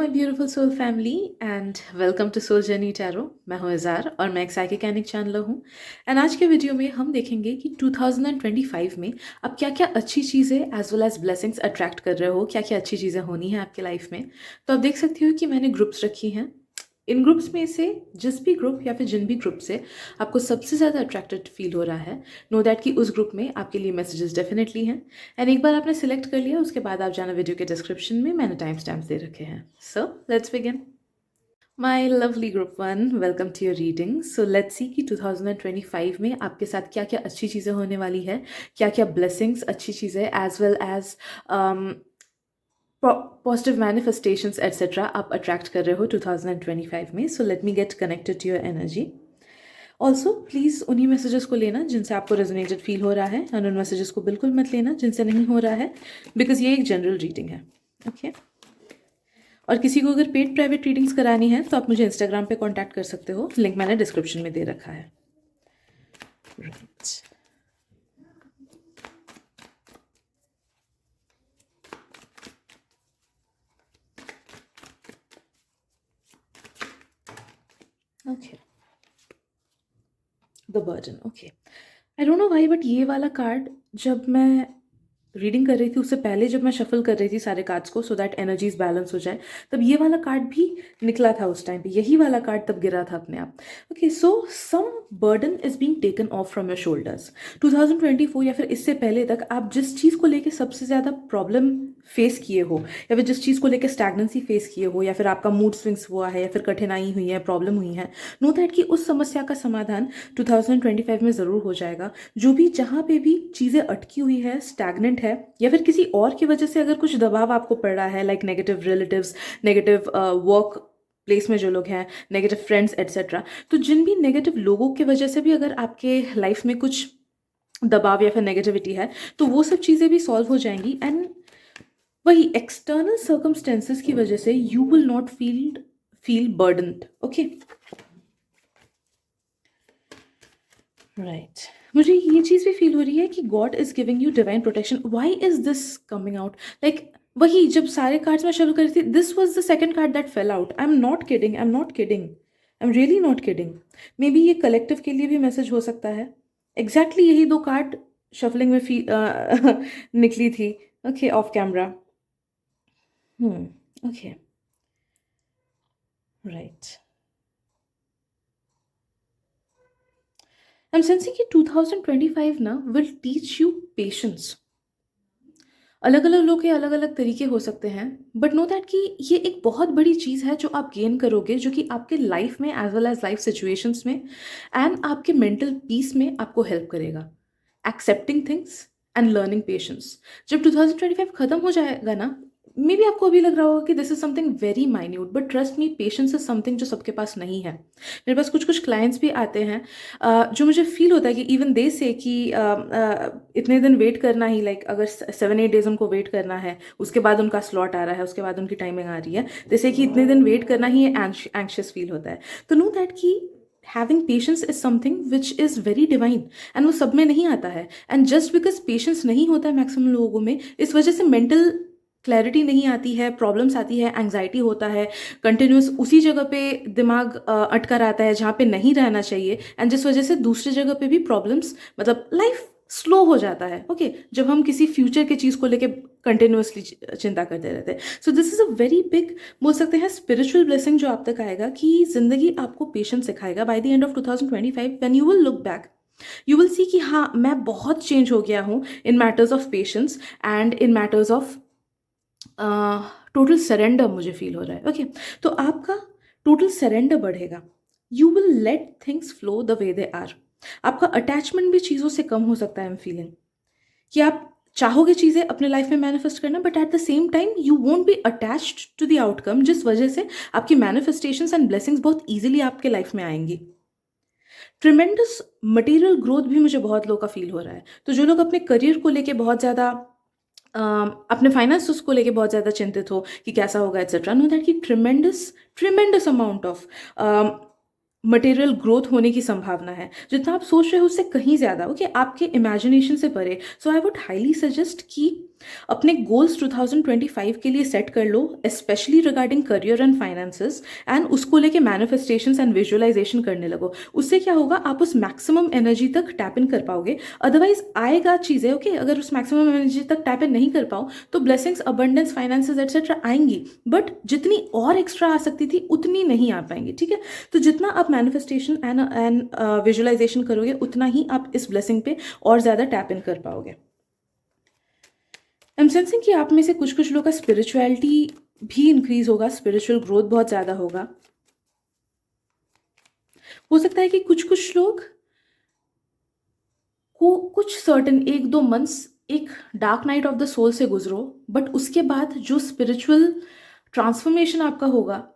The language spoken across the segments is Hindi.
My beautiful soul family and welcome to soul journey tarot. मैं हूँ इज़ार और मैं एक साइकिक चैनलर हूँ। एंड आज के वीडियो में हम देखेंगे कि 2025 में आप क्या क्या अच्छी चीज़ें as well as blessings attract कर रहे हो, क्या क्या अच्छी चीज़ें होनी है आपके लाइफ में। तो आप देख सकते हो कि मैंने ग्रुप्स रखी हैं। इन ग्रुप्स में से जिस भी ग्रुप या फिर जिन भी ग्रुप से आपको सबसे ज़्यादा अट्रैक्टेड फील हो रहा है, नो दैट कि उस ग्रुप में आपके लिए मैसेजेस डेफिनेटली हैं। एंड एक बार आपने सिलेक्ट कर लिया, उसके बाद आप जाना वीडियो के डिस्क्रिप्शन में, मैंने टाइम स्टैम्प्स दे रखे हैं। So let's begin. My lovely group one, welcome to your reading. So let's see कि 2025 में आपके साथ क्या क्या अच्छी चीज़ें होने वाली है, क्या क्या ब्लेसिंग्स अच्छी चीज़ें as well as positive manifestations etcetera आप अट्रैक्ट कर रहे हो 2025 में। So let me get connected to your energy. Also please उन्हीं मैसेजेस को लेना जिनसे आपको रेजोनेटेड फील हो रहा है, और उन मैसेजेस को बिल्कुल मत लेना जिनसे नहीं हो रहा है, बिकॉज ये एक जनरल रीडिंग है। ओके और किसी को अगर पेड प्राइवेट रीडिंग्स करानी है तो आप मुझे इंस्टाग्राम पे कांटेक्ट कर सकते हो, लिंक मैंने डिस्क्रिप्शन में दे रखा है। Right, okay, the burden. Okay, I don't know why but ये वाला कार्ड जब मैं रीडिंग कर रही थी, उससे पहले जब मैं शफल कर रही थी सारे कार्ड्स को सो दैट एनर्जीज बैलेंस हो जाए, तब ये वाला कार्ड भी निकला था उस टाइम पे, यही वाला कार्ड तब गिरा था अपने आप। Okay, so some burden is being taken off from your shoulders. 2024 या फिर इससे पहले तक आप जिस चीज़ को लेके सबसे ज़्यादा प्रॉब्लम फेस किए हो, या फिर जिस चीज़ को लेकर स्टैग्नेंसी फेस किए हो, या फिर आपका मूड स्विंग्स हुआ है, या फिर कठिनाई हुई है, प्रॉब्लम हुई है, नो दैट कि उस समस्या का समाधान 2025 में ज़रूर हो जाएगा। जो भी जहाँ पे भी चीज़ें अटकी हुई है, स्टैग्नेंट है, या फिर किसी और की वजह से अगर कुछ दबाव आपको पड़ रहा है, like negative relatives, negative work place में जो लोग हैं, नेगेटिव फ्रेंड्स एट्सेट्रा, तो जिन भी नेगेटिव लोगों की वजह से भी अगर आपके लाइफ में कुछ दबाव या फिर नेगेटिविटी है, तो वो सब चीज़ें भी सॉल्व हो जाएंगी। एंड वही एक्सटर्नल सर्कमस्टेंसेस की वजह से you will not feel burdened. Okay, right, मुझे ये चीज़ भी फील हो रही है कि God is giving you divine protection. Why is this coming out? Like वही जब सारे कार्ड्स में शुरू करी थी, this was the second card that fell out. I am not kidding, I am not kidding, I am really not kidding. Maybe ये कलेक्टिव के लिए भी मैसेज हो सकता है। एग्जैक्टली यही दो कार्ड शफलिंग में निकली थी। Okay, of camera. Okay, right. I am sensing कि 2025 ना विल टीच यू पेशेंस। अलग अलग लोग के अलग अलग तरीके हो सकते हैं, बट नो दैट कि ये एक बहुत बड़ी चीज़ है जो आप गेन करोगे, जो कि आपके लाइफ में as well as life situations में एंड आपके मेंटल पीस में आपको हेल्प करेगा। Accepting things and learning patience. जब 2025 खत्म हो जाएगा ना, मे बी आपको अभी लग रहा होगा कि this is something very minute, but trust me, patience is something जो सबके पास नहीं है। मेरे पास कुछ कुछ क्लाइंट्स भी आते हैं जो मुझे फील होता है कि इवन दे से कि इतने दिन वेट करना ही, लाइक अगर 7-8 डेज उनको वेट करना है, उसके बाद उनका स्लॉट आ रहा है, उसके बाद उनकी टाइमिंग आ रही है, जैसे कि इतने दिन वेट करना ही एंक्शियस फील होता है। तो नो दैट कि having patience is something which is very divine, and वो सब में नहीं आता है। एंड जस्ट बिकॉज पेशेंस नहीं होता है मैक्सिमम लोगों में, इस वजह से मेंटल क्लैरिटी नहीं आती है, प्रॉब्लम्स आती है, एंग्जाइटी होता है, कंटिन्यूस उसी जगह पे दिमाग अटका रहता है जहाँ पे नहीं रहना चाहिए, एंड जिस वजह से दूसरी जगह पे भी प्रॉब्लम्स, मतलब लाइफ स्लो हो जाता है। ओके, जब हम किसी फ्यूचर की चीज़ को लेके कंटिन्यूसली चिंता करते रहते हैं। So this is a very big, बोल सकते हैं, स्पिरिचुअल ब्लेसिंग जो आप तक आएगा कि ज़िंदगी आपको पेशेंस सिखाएगा। By the end of 2025 when you will look back, you will see कि हाँ, मैं बहुत चेंज हो गया हूँ in matters of patience and in matters of total surrender. मुझे फील हो रहा है। ओके, तो आपका टोटल सरेंडर बढ़ेगा। You will let things flow the way they are. आपका अटैचमेंट भी चीज़ों से कम हो सकता है। आई एम फीलिंग कि आप चाहोगे चीज़ें अपने लाइफ में मैनिफेस्ट करना, but at the same time you won't be attached to the outcome, जिस वजह से आपकी मैनिफेस्टेशंस एंड ब्लेसिंग्स बहुत ईजिली आपके लाइफ में आएंगी। ट्रिमेंडस मटेरियल ग्रोथ भी मुझे बहुत लो का फील हो रहा है। तो जो लोग अपने करियर को लेके बहुत ज़्यादा अपने फाइनेंस को लेके बहुत ज़्यादा चिंतित हो कि कैसा होगा एट्सेट्रा, नो दैट कि tremendous tremendous amount of material growth होने की संभावना है, जितना आप सोच रहे हो उससे कहीं ज़्यादा, ओके, आपके इमेजिनेशन से परे। So I would highly suggest कि अपने गोल्स 2025 के लिए सेट कर लो, especially regarding career and finances, and उसको लेके मैनिफेस्टेशंस एंड विजुअलाइजेशन करने लगो। उससे क्या होगा, आप उस मैक्सिमम एनर्जी तक टैप इन कर पाओगे। अदरवाइज आएगा चीज़ें, ओके, अगर उस मैक्सिमम एनर्जी तक टैप इन नहीं कर पाओ तो ब्लेसिंग्स, अबंडेंस, फाइनेंसेस एटसेट्रा आएंगी, बट जितनी और एक्स्ट्रा आ सकती थी उतनी नहीं आ पाएंगी, ठीक है। तो जितना आप मैनिफेस्टेशन एंड विजुअलाइजेशन करोगे उतना ही आप इस ब्लेसिंग पे और ज़्यादा टैप इन कर पाओगे। आई एम सेंसिंग कि आप में से कुछ कुछ लोग का स्पिरिचुअलिटी भी इंक्रीज होगा, स्पिरिचुअल ग्रोथ बहुत ज़्यादा होगा। हो सकता है कि कुछ कुछ लोग को कुछ सर्टन 1-2 मंथ्स एक dark night of the soul से गुजरो, बट उसके बाद जो स्पिरिचुअल ट्रांसफॉर्मेशन आपका होगा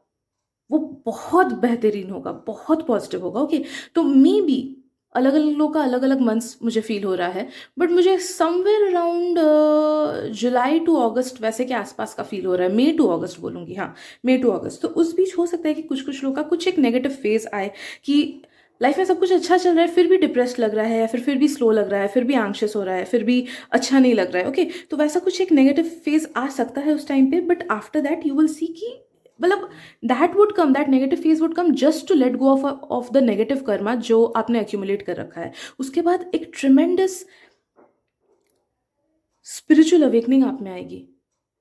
वो बहुत बेहतरीन होगा, बहुत पॉजिटिव होगा, ओके। तो मे बी अलग अलग लोगों का अलग अलग मंथ्स मुझे फील हो रहा है, बट मुझे समवेयर अराउंड जुलाई टू अगस्त वैसे के आसपास का फील हो रहा है, मई टू अगस्त बोलूँगी, हाँ, मई टू अगस्त। तो उस बीच हो सकता है कि कुछ कुछ लोगों का कुछ एक नेगेटिव फेज आए कि लाइफ में सब कुछ अच्छा चल रहा है फिर भी डिप्रेस्ड लग रहा है, या फिर भी स्लो लग रहा है, फिर भी एंग्शियस हो रहा है, फिर भी अच्छा नहीं लग रहा है, ओके। तो वैसा कुछ एक नेगेटिव फेज आ सकता है उस टाइम पे, but after that you will see कि मतलब that would come, that negative phase would come just to let go of the negative karma जो आपने एक्यूमुलेट कर रखा है। उसके बाद एक ट्रिमेंडस स्पिरिचुअल अवेकनिंग आप में आएगी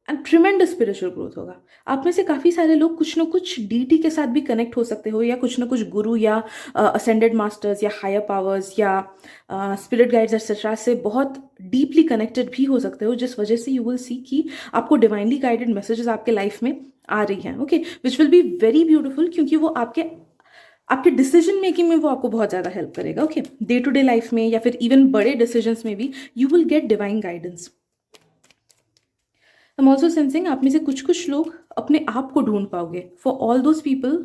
एंड ट्रिमेंडस स्पिरिचुअल ग्रोथ होगा। आप में से काफ़ी सारे लोग कुछ ना कुछ डीटी के साथ भी कनेक्ट हो सकते हो, या कुछ ना कुछ गुरु या असेंडेड मास्टर्स या हायर पावर्स या स्पिरिट गाइड्स एक्सेट्रा से बहुत डीपली कनेक्टेड भी हो सकते हो, जिस वजह से यू विल सी कि आपको डिवाइनली गाइडेड मैसेजेस आपके लाइफ में आ रही हैं, okay, which will be very beautiful, क्योंकि वो आपके आपके डिसीजन मेकिंग में वो आपको बहुत ज़्यादा हेल्प करेगा, okay, day to day life में या फिर इवन बड़े डिसीजंस में भी you will get divine guidance. I am also sensing आप में से कुछ कुछ लोग अपने आप को ढूंढ पाओगे, फॉर ऑल दोज पीपल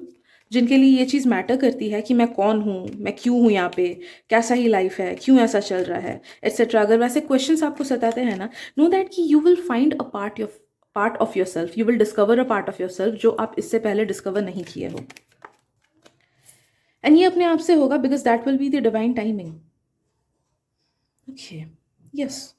जिनके लिए ये चीज़ मैटर करती है कि मैं कौन हूँ, मैं क्यों हूँ यहाँ पे, कैसा ही लाइफ है, क्यों ऐसा चल रहा है, एट्सेट्रा। अगर वैसे क्वेश्चंस आपको सताते हैं ना, नो दैट कि you will find a part of your self, you will discover a part of your self जो आप इससे पहले डिस्कवर नहीं किए हो, एंड ये अपने आप से होगा because that will be the divine timing, okay, yes.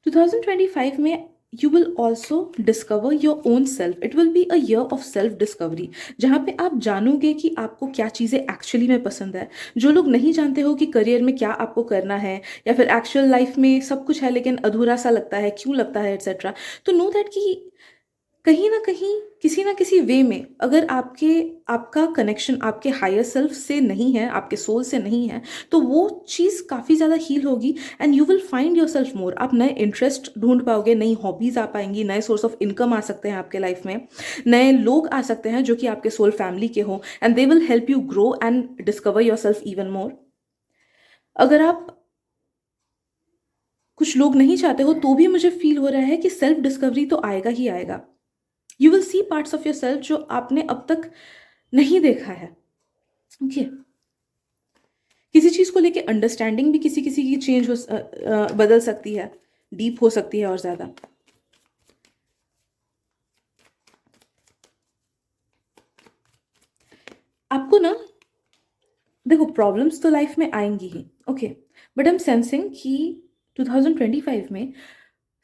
2025 में you will also discover your own self, it will be a year of self discovery, जहाँ पे आप जानोगे कि आपको क्या चीज़ें एक्चुअली में पसंद है। जो लोग नहीं जानते हो कि करियर में क्या आपको करना है, या फिर एक्चुअल लाइफ में सब कुछ है लेकिन अधूरा सा लगता है, क्यों लगता है, एट्सेट्रा, तो नो दैट कि कहीं ना कहीं किसी ना किसी वे में अगर आपका कनेक्शन आपके हायर सेल्फ से नहीं है, आपके सोल से नहीं है, तो वो चीज़ काफ़ी ज़्यादा हील होगी and you will find your self मोर। आप नए इंटरेस्ट ढूंढ पाओगे, नई हॉबीज़ आ पाएंगी, नए सोर्स ऑफ इनकम आ सकते हैं आपके लाइफ में, नए लोग आ सकते हैं जो कि आपके सोल फैमिली के हों, and they will help you grow and discover your self even more. अगर आप कुछ लोग नहीं चाहते हो तो भी मुझे फील हो रहा है कि सेल्फ डिस्कवरी तो आएगा ही आएगा। You will C parts of your self जो आपने अब तक नहीं देखा है, ओके। किसी चीज़ को लेके अंडरस्टैंडिंग भी किसी किसी की चेंज बदल सकती है, डीप हो सकती है और ज़्यादा। आपको ना देखो प्रॉब्लम्स तो लाइफ में आएंगी ही, okay, but I am sensing कि 2025 में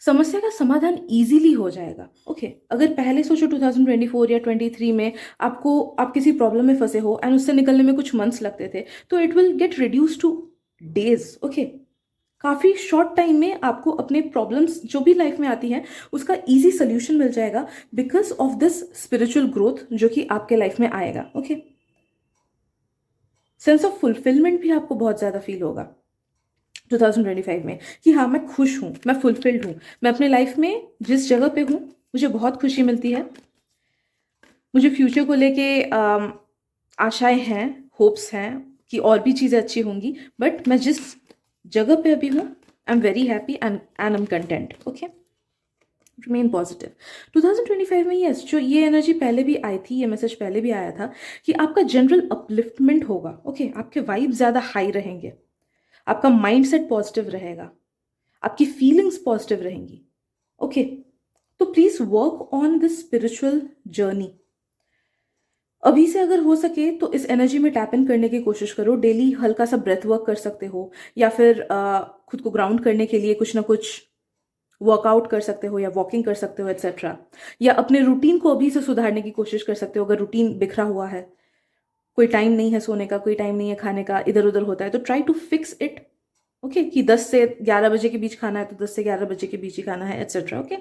समस्या का समाधान इजीली हो जाएगा, ओके। अगर पहले सोचो 2024 या 23 में आप किसी प्रॉब्लम में फंसे हो एंड उससे निकलने में कुछ मंथ्स लगते थे, तो it will get reduce two days, okay. काफ़ी शॉर्ट टाइम में आपको अपने प्रॉब्लम्स जो भी लाइफ में आती हैं उसका इजी सोल्यूशन मिल जाएगा because of this spiritual growth जो कि आपके लाइफ में आएगा, ओके। सेंस ऑफ फुलफिलमेंट भी आपको बहुत ज़्यादा फील होगा 2025 में कि हाँ मैं खुश हूँ, मैं फुलफिल्ड हूँ, मैं अपने लाइफ में जिस जगह पे हूँ मुझे बहुत खुशी मिलती है, मुझे फ्यूचर को लेके आशाएं हैं, होप्स हैं कि और भी चीज़ें अच्छी होंगी, बट मैं जिस जगह पे अभी हूँ I am very happy and I am content, okay. Remain positive 2025 में। यस, जो ये एनर्जी पहले भी आई थी, ये मैसेज पहले भी आया था कि आपका जनरल अपलिफ्टमेंट होगा, ओके। आपके वाइब ज़्यादा हाई रहेंगे, आपका माइंड सेट पॉजिटिव रहेगा, आपकी फीलिंग्स पॉजिटिव रहेंगी, ओके। तो please work on this spiritual journey अभी से अगर हो सके तो इस एनर्जी में टैप इन करने की कोशिश करो। डेली हल्का सा ब्रेथ वर्क कर सकते हो, या फिर खुद को ग्राउंड करने के लिए कुछ ना कुछ वर्कआउट कर सकते हो, या वॉकिंग कर सकते हो एट्सेट्रा। या अपने रूटीन को अभी से सुधारने की कोशिश कर सकते हो। अगर रूटीन बिखरा हुआ है, कोई टाइम नहीं है सोने का, कोई टाइम नहीं है खाने का, इधर उधर होता है, तो try to fix it. Okay, कि 10 से 11 बजे के बीच खाना है तो 10 से 11 बजे के बीच ही खाना है एट्सेट्रा। ओके,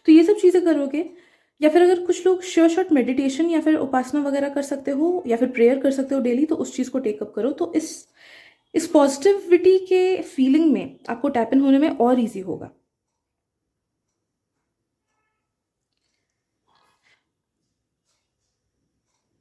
तो ये सब चीज़ें करोगे। या फिर अगर कुछ लोग श्योर शॉर्ट मेडिटेशन या फिर उपासना वगैरह कर सकते हो, या फिर प्रेयर कर सकते हो डेली, तो उस चीज़ को टेकअप करो। तो इस पॉजिटिविटी के फीलिंग में आपको टैप इन होने में और ईजी होगा।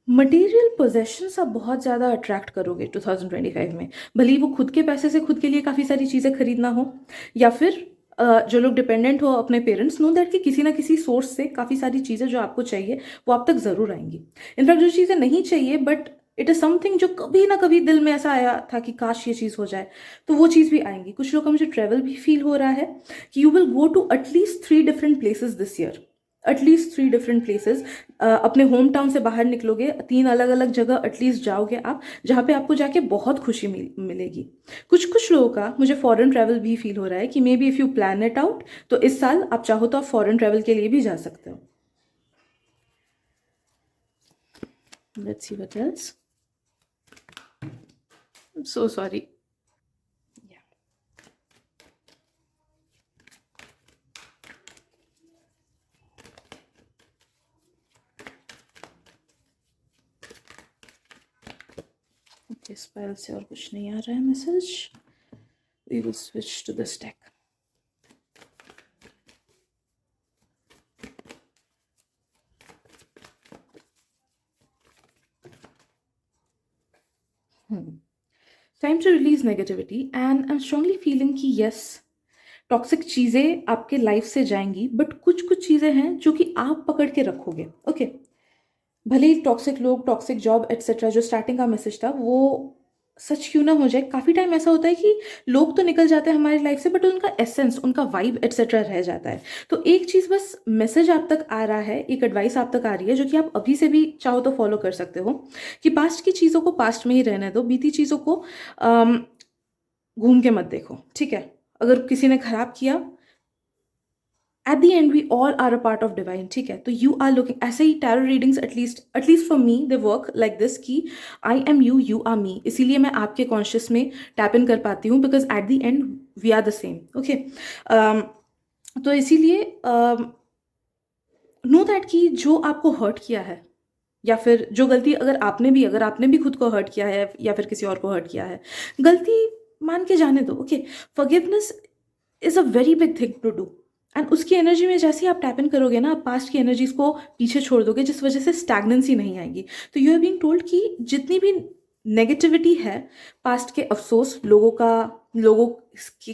मटेरियल पोजेशंस आप बहुत ज़्यादा अट्रैक्ट करोगे 2025 में। भले ही वो खुद के पैसे से खुद के लिए काफ़ी सारी चीज़ें खरीदना हो, या फिर जो लोग डिपेंडेंट हो अपने पेरेंट्स, नो दैट कि किसी ना किसी सोर्स से काफ़ी सारी चीज़ें जो आपको चाहिए वो आप तक ज़रूर आएंगी। इनफैक्ट जो चीज़ें नहीं चाहिए बट इट इज़ समथिंग जो कभी ना कभी दिल में ऐसा आया था कि काश ये चीज़ हो जाए, तो वो चीज़ भी आएंगी। कुछ लोग का मुझे ट्रैवल भी फील हो रहा है कि you will go to at least 3 different places this year. At least 3 different places. अपने होम टाउन से बाहर निकलोगे, 3 अलग अलग जगह एटलीस्ट जाओगे आप, जहाँ पे आपको जाके बहुत खुशी मिलेगी। कुछ कुछ लोगों का मुझे फॉरेन ट्रैवल भी फील हो रहा है कि may be if you plan it out, तो इस साल आप चाहो तो आप फॉरेन ट्रैवल के लिए भी जा सकते हो। Let's see what else. I am so sorry. इस फाइल से और कुछ नहीं आ रहा है message. We will switch to this deck. Time to release negativity, and I am strongly feeling कि यस, टॉक्सिक चीज़ें आपके लाइफ से जाएंगी, बट कुछ कुछ चीज़ें हैं जो कि आप पकड़ के रखोगे। ओके, भले ही टॉक्सिक लोग, टॉक्सिक जॉब एट्सेट्रा, जो स्टार्टिंग का मैसेज था वो सच क्यों ना हो जाए। काफ़ी टाइम ऐसा होता है कि लोग तो निकल जाते हैं हमारी लाइफ से, बट उनका एसेंस, उनका वाइब एट्सेट्रा रह जाता है। तो एक चीज़ बस, मैसेज आप तक आ रहा है, एक एडवाइस आप तक आ रही है जो कि आप अभी से भी चाहो तो फॉलो कर सकते हो, कि पास्ट की चीज़ों को पास्ट में ही रहने दो। बीती चीज़ों को घूम के मत देखो, ठीक है। अगर किसी ने खराब किया, at the end we all are a part of divine, ठीक है। तो यू आर लुकिंग, ऐसे ही tarot readings at least for me they work like this, कि I am you, you are me. इसीलिए मैं आपके कॉन्शियस में टैप इन कर पाती हूँ, because at the end we are the same. Okay, तो इसीलिए नो दैट कि जो आपको हर्ट किया है, या फिर जो गलती अगर आपने भी खुद को हर्ट किया है या फिर किसी और को हर्ट किया है, गलती मान के जाने दो। Okay, forgiveness is a very big thing to do. And उसकी एनर्जी में जैसे ही आप टैप इन करोगे ना, आप पास्ट की एनर्जीज को पीछे छोड़ दोगे, जिस वजह से स्टैग्नेंसी नहीं आएगी। तो यू हैव बीन टोल्ड कि जितनी भी नेगेटिविटी है, पास्ट के अफसोस, लोगों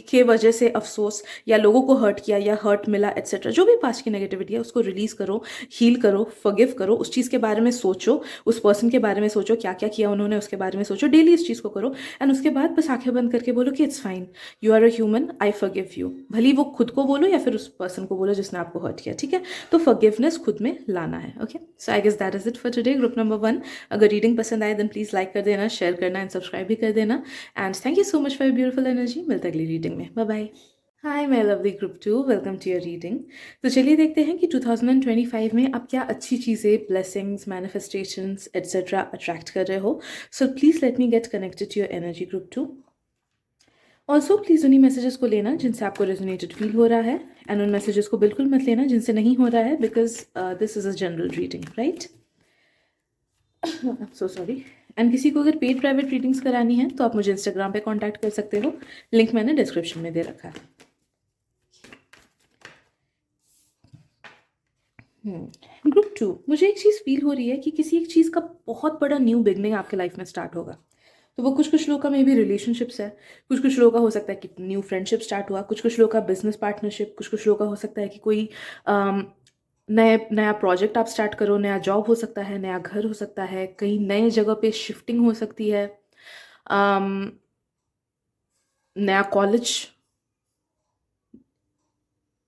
के वजह से अफसोस, या लोगों को हर्ट किया या हर्ट मिला एट्सेट्रा, जो भी पास्ट की नेगेटिविटी है उसको रिलीज करो, हील करो, फॉरगिव करो। उस चीज़ के बारे में सोचो, उस पर्सन के बारे में सोचो, क्या क्या किया उन्होंने उसके बारे में सोचो, डेली इस चीज़ को करो। एंड उसके बाद बस आंखें बंद करके बोलो कि it's fine, you are a human, I forgive you. भले वो खुद को बोलो या फिर उस पर्सन को बोलो जिसने आपको हर्ट किया, ठीक है। तो फॉरगिवनेस खुद में लाना है। Okay, so I guess that is it for today, group number 1। अगर रीडिंग पसंद आए देन प्लीज़ लाइक कर देना, शेयर करना एंड सब्सक्राइब भी कर देना। And thank you so much for your beautiful energy. मिलते हैं अगली रीडिंग में। Bye bye. Hi my lovely group 2, welcome to your reading. तो चलिए देखते हैं कि 2025 में आप क्या अच्छी चीज़ें, ब्लेसिंग्स, मैनिफेस्टेशंस एट्सेट्रा अट्रैक्ट कर रहे हो। So please let me get connected to your energy group 2। Also please उन्हीं मैसेजेस को लेना जिनसे आपको रेजोनेटेड फील हो रहा है, एंड उन मैसेजेस को बिल्कुल मत लेना जिनसे नहीं हो रहा है, because this is a general reading, right. I am so sorry. And किसी को अगर पेड प्राइवेट रीडिंग्स करानी है तो आप मुझे इंस्टाग्राम पे कांटेक्ट कर सकते हो, लिंक मैंने डिस्क्रिप्शन में दे रखा है। ग्रुप 2, मुझे एक चीज़ फील हो रही है कि किसी एक चीज़ का बहुत बड़ा न्यू बिगनिंग आपके लाइफ में स्टार्ट होगा। तो वो कुछ कुछ लोगों का मे बी रिलेशनशिप्स है, कुछ कुछ लोगों का हो सकता है कि न्यू फ्रेंडशिप स्टार्ट हुआ, कुछ कुछ लोगों का बिजनेस पार्टनरशिप, कुछ कुछ लोगों का हो सकता है कि कोई नए नया प्रोजेक्ट आप स्टार्ट करो, नया जॉब हो सकता है, नया घर हो सकता है, कहीं नए जगह पे शिफ्टिंग हो सकती है, नया कॉलेज,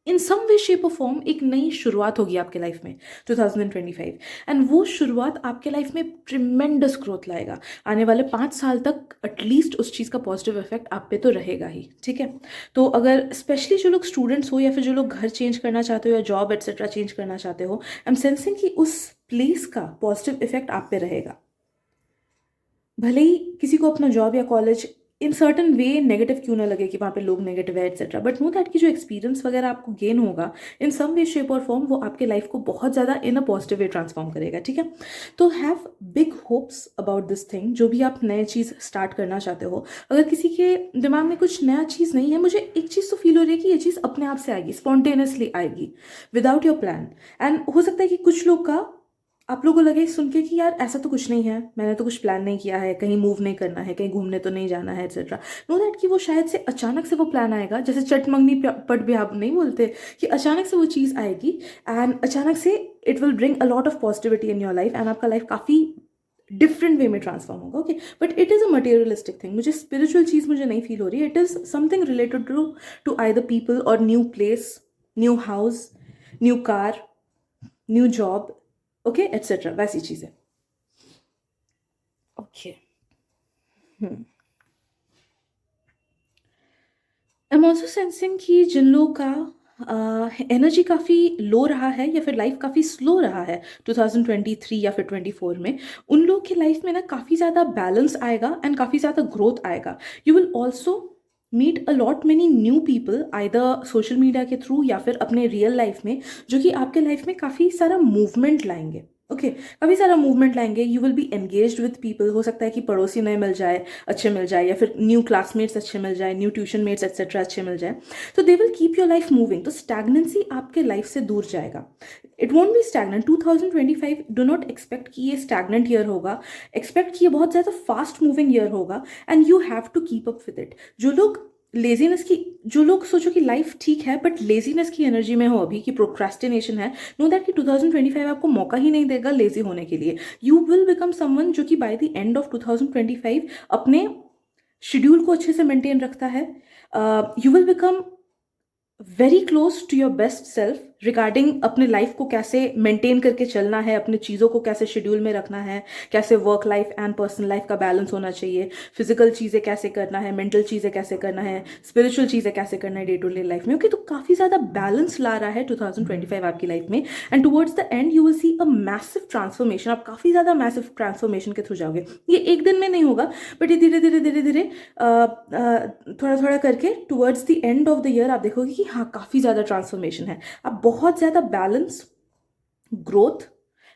इन सम वे शेप और फॉर्म एक नई शुरुआत होगी आपके लाइफ में 2025, एंड वो शुरुआत आपके लाइफ में ट्रिमेंडस ग्रोथ लाएगा। आने वाले 5 साल तक एटलीस्ट उस चीज़ का पॉजिटिव इफेक्ट आप पे तो रहेगा ही, ठीक है। तो अगर स्पेशली जो लोग स्टूडेंट्स हो या फिर जो लोग घर चेंज करना चाहते हो या जॉब एट्सेट्रा चेंज करना चाहते हो, आई एम सेंसिंग कि उस प्लेस का पॉजिटिव इफेक्ट आप पे रहेगा। भले ही किसी को अपना जॉब या college in certain way negative क्यों ना लगे कि वहाँ पे लोग नेगेटिव है एट्सेट्रा, बट नो दैट कि जो एक्सपीरियंस वगैरह आपको गेन होगा इन सम वे शेप और फॉर्म, वो आपके लाइफ को बहुत ज़्यादा इन अ पॉजिटिव वे ट्रांसफॉर्म करेगा, ठीक है। तो have big hopes about this thing. जो भी आप नए चीज़ स्टार्ट करना चाहते हो, अगर किसी के दिमाग में कुछ नया चीज़ नहीं है, मुझे एक चीज़ तो फील हो रही है कि ये चीज़ अपने आप से आएगी, स्पॉन्टेनियसली आएगी, विदाउट योर प्लान। एंड हो सकता है कि कुछ लोग का आप लोगों को लगे सुन के कि यार ऐसा तो कुछ नहीं है, मैंने तो कुछ प्लान नहीं किया है, कहीं मूव नहीं करना है, कहीं घूमने तो नहीं जाना है एट्सेट्रा। नो दैट कि वो शायद से अचानक से वो प्लान आएगा, जैसे चट मंगनी पट ब्याह नहीं बोलते, कि अचानक से वो चीज़ आएगी एंड अचानक से it will bring a lot of positivity in your life, and आपका लाइफ काफ़ी डिफरेंट वे में ट्रांसफॉर्म होगा, okay. But it is a materialistic thing, मुझे स्पिरिचुअल चीज़ मुझे नहीं फील हो रही है। It is something related to either people और new place, new house, new car, new job, okay etcetera, वैसी चीज़ें, okay. I am also sensing कि जिन लोगों का एनर्जी काफ़ी लो रहा है या फिर लाइफ काफ़ी स्लो रहा है 2023 या फिर 24 में, उन लोगों की लाइफ में ना काफ़ी ज़्यादा बैलेंस आएगा एंड काफ़ी ज़्यादा ग्रोथ आएगा। You will also meet a lot many new people either social media के थ्रू या फिर अपने रियल लाइफ में, जो कि आपके लाइफ में काफ़ी सारा मूवमेंट लाएंगे, ओके। काफ़ी सारा मूवमेंट लाएंगे। You will be engaged with people. हो सकता है कि पड़ोसी नए मिल जाए, अच्छे मिल जाए, या फिर न्यू क्लासमेट्स अच्छे मिल जाए, न्यू ट्यूशन मेट्स एक्सेट्रा अच्छे मिल जाए। तो they will keep your life moving. तो स्टैगनेंसी आपके लाइफ से दूर जाएगा। It won't be stagnant. 2025 do not expect कि ये स्टैगनेंट ईयर होगा, एक्सपेक्ट कि ये बहुत ज़्यादा फास्ट मूविंग ईयर होगा, and you have to keep up with it. जो लोग लेजीनेस की, जो लोग सोचो कि लाइफ ठीक है बट लेजीनेस की एनर्जी में हो अभी, कि प्रोक्रेस्टिनेशन है, नो दैट कि 2025 आपको मौका ही नहीं देगा लेजी होने के लिए। यू विल बिकम समवन जो कि बाय द एंड ऑफ 2025 अपने शेड्यूल को अच्छे से मेंटेन रखता है। You will become very close to your best self regarding अपने लाइफ को कैसे मेंटेन करके चलना है, अपने चीज़ों को कैसे शेड्यूल में रखना है, कैसे work life and personal life का बैलेंस होना चाहिए, फिजिकल चीज़ें कैसे करना है, मेंटल चीज़ें कैसे करना है, स्पिरिचुअल चीज़ें कैसे करना है डे टू डे लाइफ में, ओके। तो काफ़ी ज़्यादा बैलेंस ला रहा है 2025 आपकी लाइफ में, and towards the end you will C a massive transformation. आप काफ़ी ज़्यादा मैसिव ट्रांसफॉर्मेशन के थ्रू जाओगे। ये एक दिन में नहीं होगा, बट ये धीरे धीरे धीरे धीरे थोड़ा थोड़ा करके towards the end of the year आप देखोगे कि हाँ, काफ़ी ज़्यादा ट्रांसफॉर्मेशन है। आप बहुत ज़्यादा balance, growth,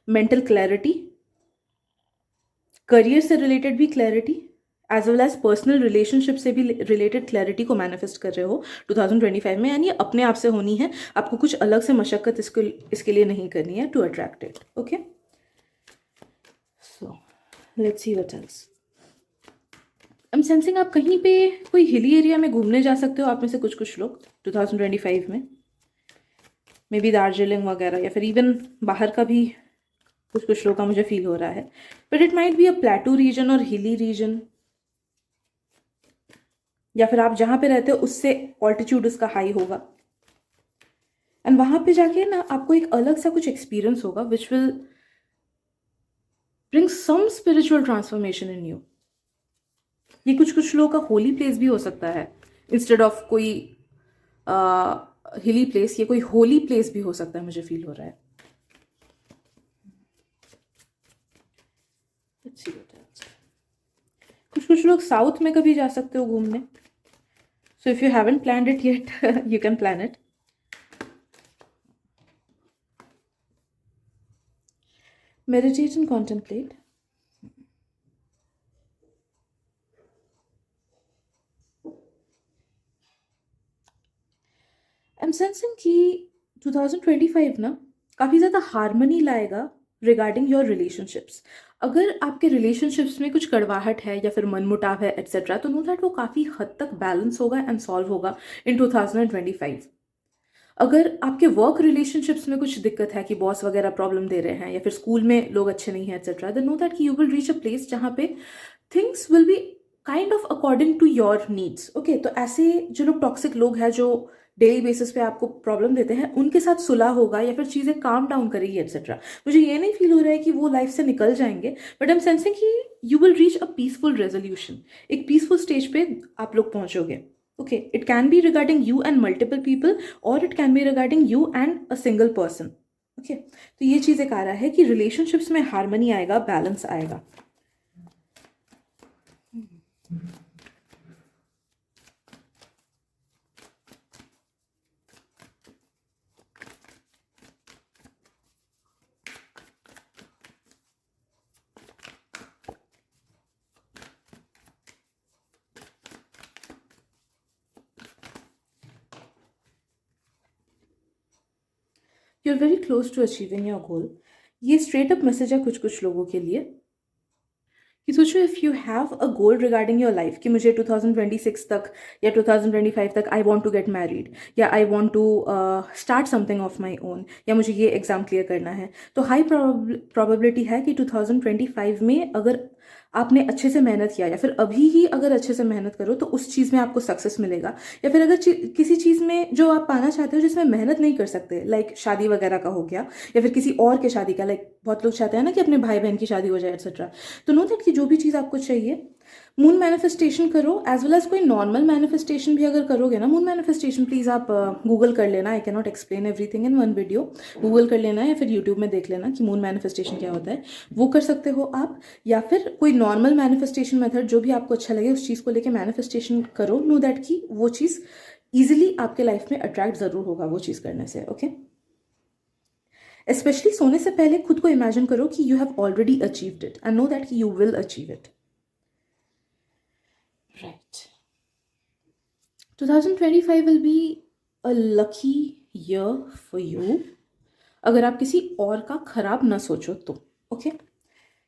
mental clarity, career से रिलेटेड भी clarity, as well as personal relationship से भी रिलेटेड क्लैरिटी को मैनिफेस्ट कर रहे हो 2025 में, यानी अपने आप से होनी है। आपको कुछ अलग से मशक्कत इसके लिए नहीं करनी है to attract it, okay. So let's see what else. I am sensing आप कहीं पे कोई हिली एरिया में घूमने जा सकते हो, आप में से कुछ कुछ लोग 2025 में, मे बी दार्जिलिंग वगैरह, या फिर इवन बाहर का भी कुछ कुछ लोगों का मुझे फील हो रहा है। But it might be a plateau region और हिली रीजन, या फिर आप जहाँ पे रहते हो उससे ऑल्टीट्यूड उसका हाई होगा, एंड वहाँ पे जाके ना आपको एक अलग सा कुछ एक्सपीरियंस होगा which will bring some spiritual transformation in you. ये कुछ कुछ लोगों का होली प्लेस भी हो सकता है, इंस्टेड ऑफ कोई हिली प्लेस, ये कोई होली प्लेस भी हो सकता है, मुझे फील हो रहा है। अच्छी बात है। कुछ कुछ लोग साउथ में कभी जा सकते हो घूमने। So if you haven't planned it yet you can plan it. Meditate and contemplate. I am sensing कि 2025 ना काफ़ी ज़्यादा हारमनी लाएगा रिगार्डिंग योर रिलेशनशिप्स। अगर आपके रिलेशनशिप्स में कुछ कड़वाहट है या फिर मनमुटाव है एट्सेट्रा, तो नो दैट वो काफ़ी हद तक बैलेंस होगा एंड सॉल्व होगा इन 2025। अगर आपके वर्क रिलेशनशिप्स में कुछ दिक्कत है कि बॉस वगैरह प्रॉब्लम दे रहे हैं या फिर स्कूल में लोग अच्छे नहीं हैं एट्सेट्रा, देन नो दैट कि you will reach a place जहाँ पे things will be kind of according to your needs, okay. तो ऐसे जो लोग टॉक्सिक लोग हैं, जो डेली बेसिस पे आपको प्रॉब्लम देते हैं, उनके साथ सुलह होगा या फिर चीज़ें काम डाउन करेगी एक्सेट्रा। मुझे ये नहीं फील हो रहा है कि वो लाइफ से निकल जाएंगे, बट आई एम सेंसिंग कि you will reach a peaceful resolution. एक पीसफुल स्टेज पे आप लोग पहुंचोगे। Okay, it can be regarding you and multiple people, और it can be regarding you and a single person. Okay, तो ये चीज़ एक आ रहा है कि रिलेशनशिप्स में हार्मनी आएगा, बैलेंस आएगा। You are very close to achieving your goal. ये स्ट्रेट अप मैसेज है कुछ कुछ लोगों के लिए कि सोचो, if you have a goal regarding your life कि मुझे 2026 तक या 2025 तक I want to get married, या I want to start something of my own, या मुझे ये एग्ज़ाम क्लियर करना है, तो हाई प्रोबेबिलिटी है कि 2025 में अगर आपने अच्छे से मेहनत किया, या फिर अभी ही अगर अच्छे से मेहनत करो तो उस चीज़ में आपको सक्सेस मिलेगा। या फिर अगर किसी चीज़ में जो आप पाना चाहते हो जिसमें मेहनत नहीं कर सकते, लाइक शादी वगैरह का हो गया, या फिर किसी और के शादी का, लाइक बहुत लोग चाहते हैं ना कि अपने भाई बहन की शादी हो जाए एक्सेट्रा। तो नो दैट कि जो भी चीज़ आपको चाहिए, मून मैनिफेस्टेशन करो, एज वेल एज कोई नॉर्मल मैनिफेस्टेशन भी अगर करोगे ना। मून मैनिफेस्टेशन प्लीज़ आप गूगल कर लेना, I can not explain everything in one video. Google कर लेना या फिर यूट्यूब में देख लेना कि मून मैनिफेस्टेशन क्या होता है, वो कर सकते हो आप। या फिर कोई नॉर्मल मैनिफेस्टेशन मेथड जो भी आपको अच्छा लगे, उस चीज़ को लेके मैनिफेस्टेशन करो। नो दैट कि वो चीज़ ईजिली आपके लाइफ में अट्रैक्ट ज़रूर होगा वो चीज़ करने से। ओके, स्पेशली सोने से पहले खुद को इमेजिन करो कि you have already achieved it and know that कि you will achieve it. Right, 2025 will be a lucky year for you, अगर आप किसी और का खराब ना सोचो तो। ओके,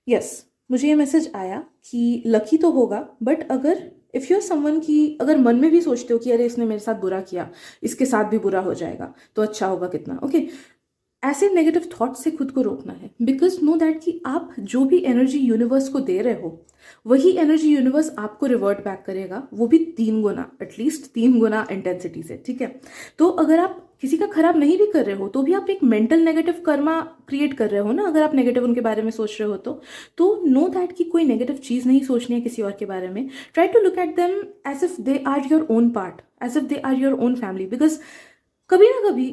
यस, मुझे ये मैसेज आया कि लकी तो होगा, बट अगर इफ़ यू आर समवन की अगर मन में भी सोचते हो कि अरे इसने मेरे साथ बुरा किया, इसके साथ भी बुरा हो जाएगा तो अच्छा होगा कितना। ओके, ऐसे नेगेटिव थॉट से खुद को रोकना है, बिकॉज नो दैट कि आप जो भी एनर्जी यूनिवर्स को दे रहे हो, वही एनर्जी यूनिवर्स आपको रिवर्ट बैक करेगा, वो भी 3 गुना, एटलीस्ट 3 गुना इंटेंसिटी से। ठीक है, तो अगर आप किसी का खराब नहीं भी कर रहे हो तो भी आप एक मेंटल नेगेटिव कर्मा क्रिएट कर रहे हो ना, अगर आप नेगेटिव उनके बारे में सोच रहे हो तो नो दैट कि कोई नेगेटिव चीज़ नहीं सोचनी है किसी और के बारे में। Try to look at them as if they are your own part, as if they are your own family, because कभी ना कभी